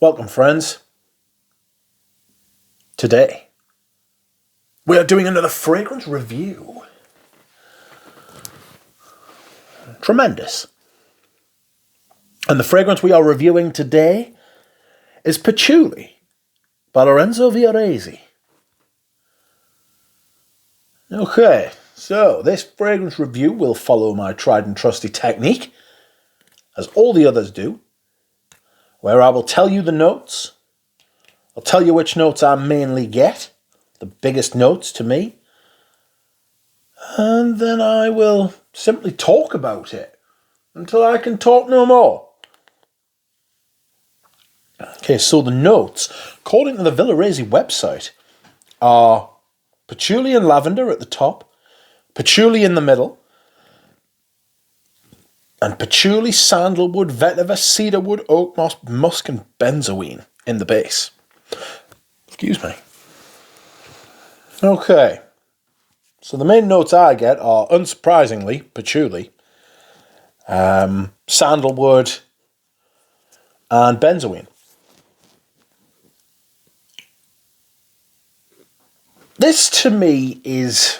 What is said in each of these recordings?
Welcome, friends. Today, we are doing another fragrance review. Tremendous. And the fragrance we are reviewing today is Patchouli by Lorenzo Villoresi. Okay, so this fragrance review will follow my tried and trusty technique, as all the others do, where I will tell you the notes. I'll tell you which notes I mainly get, the biggest notes to me, and then I will simply talk about it until I can talk no more. Okay, so the notes, according to the Villoresi website, are patchouli and lavender at the top, patchouli in the middle, and patchouli, sandalwood, vetiver, cedarwood, oak moss, musk, and benzoin in the base. Excuse me. Okay. So the main notes I get are, unsurprisingly, patchouli, sandalwood, and benzoin. This to me is...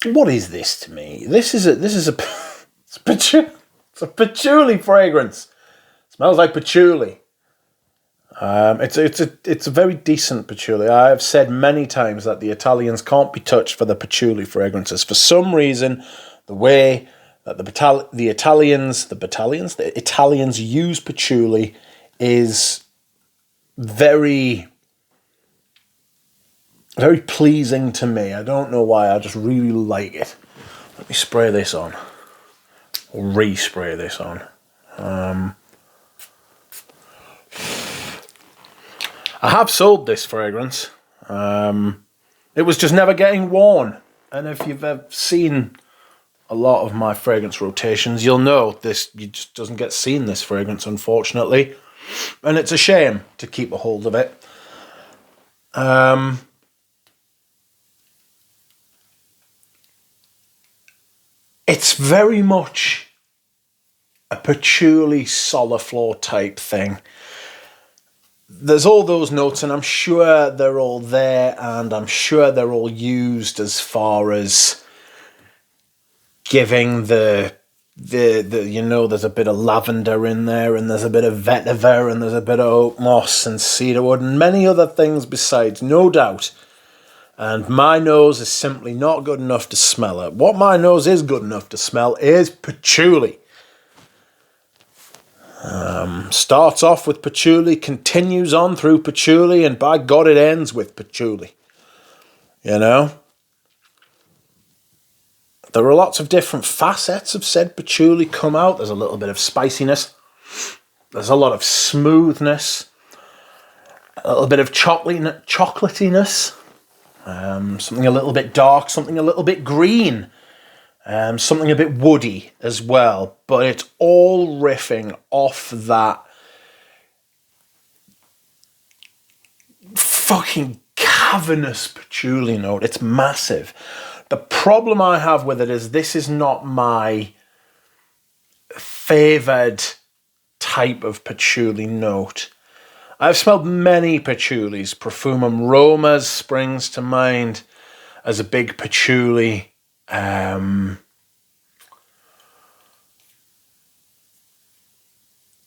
What is this to me? This is a patchouli fragrance. It smells like patchouli. It's a very decent patchouli. I have said many times that the Italians can't be touched for the patchouli fragrances. For some reason, the way that the Italians use patchouli is very, very pleasing to me. I don't know why. I just really like it. Let me spray this on. Or respray this on. I have sold this fragrance. It was just never getting worn. And if you've ever seen a lot of my fragrance rotations, you'll know this. You just doesn't get seen this fragrance, unfortunately. And it's a shame to keep a hold of it. It's very much a patchouli soliflor type thing. There's all those notes, and I'm sure they're all there, and I'm sure they're all used as far as giving the there's a bit of lavender in there, and there's a bit of vetiver, and there's a bit of oak moss and cedarwood, and many other things besides, no doubt. And my nose is simply not good enough to smell it. What my nose is good enough to smell is patchouli. Starts off with patchouli, continues on through patchouli, and by God it ends with patchouli. You know? There are lots of different facets of said patchouli come out. There's a little bit of spiciness. There's a lot of smoothness. A little bit of chocolatiness. Something a little bit dark, something a little bit green. Something a bit woody as well. But it's all riffing off that fucking cavernous patchouli note. It's massive. The problem I have with it is this is not my favoured type of patchouli note. I've smelled many patchoulis. Profumum Romas springs to mind as a big patchouli.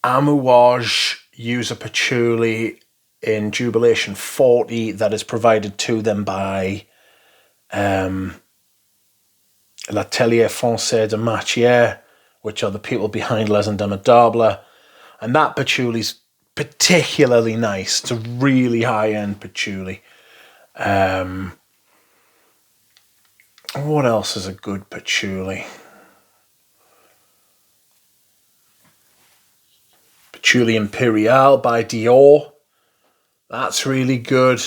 Amouage use a patchouli in Jubilation 40 that is provided to them by L'Atelier Français de Matière, which are the people behind Les Indomptables. And that patchouli's particularly nice. It's a really high-end patchouli. What else is a good patchouli? Patchouli Imperial by Dior. That's really good.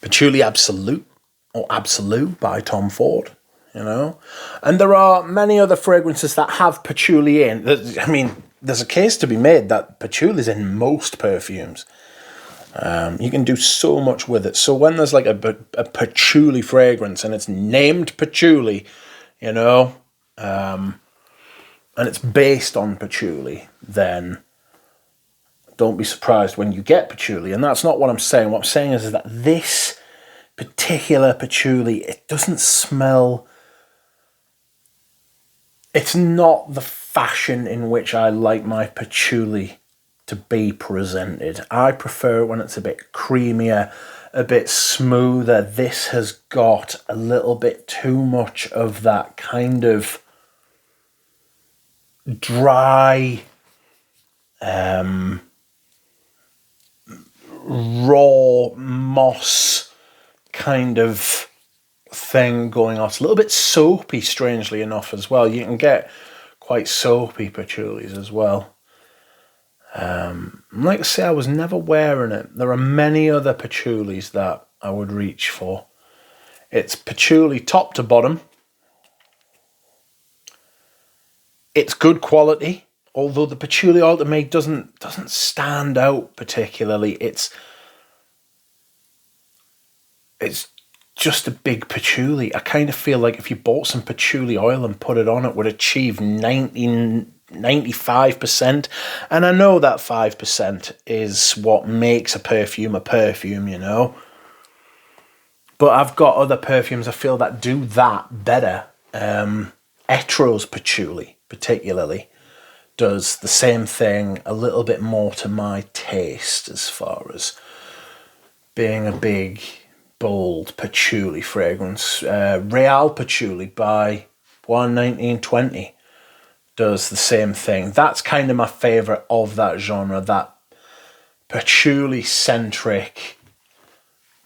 Patchouli Absolute, or Absolute by Tom Ford, you know. And there are many other fragrances that have patchouli in. I mean, there's a case to be made that patchouli is in most perfumes. You can do so much with it. So when there's like a patchouli fragrance and it's named patchouli, you know, and it's based on patchouli, then don't be surprised when you get patchouli. And that's not what I'm saying. What I'm saying is that this particular patchouli, it doesn't smell... It's not the fashion in which I like my patchouli to be presented. I prefer it when it's a bit creamier, a bit smoother. This has got a little bit too much of that kind of dry, raw moss kind of thing going on. It's a little bit soapy, strangely enough, as well. You can get quite soapy patchoulis as well. Like I say, I was never wearing it. There are many other patchoulis that I would reach for. It's patchouli top to bottom. It's good quality, although the patchouli oil to me doesn't stand out particularly. It's just a big patchouli. I kind of feel like if you bought some patchouli oil and put it on, it would achieve 95%. And I know that 5% is what makes a perfume, you know. But I've got other perfumes I feel that do that better. Etro's patchouli, particularly, does the same thing, a little bit more to my taste as far as being a big, bold patchouli fragrance. Real Patchouli by 1920 does the same thing. That's kind of my favourite of that genre, that patchouli-centric,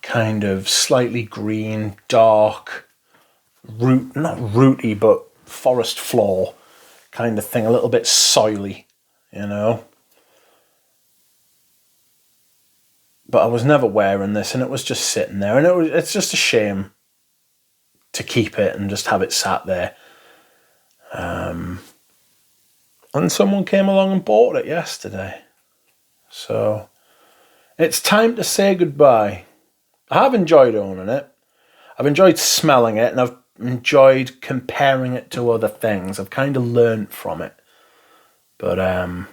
kind of slightly green, dark, not rooty, but forest floor kind of thing, a little bit soily, you know. But I was never wearing this, and it was just sitting there, and it's just a shame to keep it and just have it sat there. And someone came along and bought it yesterday. So it's time to say goodbye. I have enjoyed owning it. I've enjoyed smelling it, and I've enjoyed comparing it to other things. I've kind of learnt from it. But am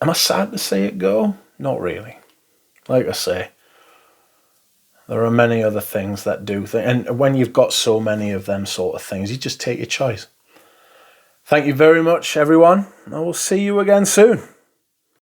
I sad to see it go? Not really. Like I say, there are many other things that do things. And when you've got so many of them sort of things, you just take your choice. Thank you very much, everyone. I will see you again soon.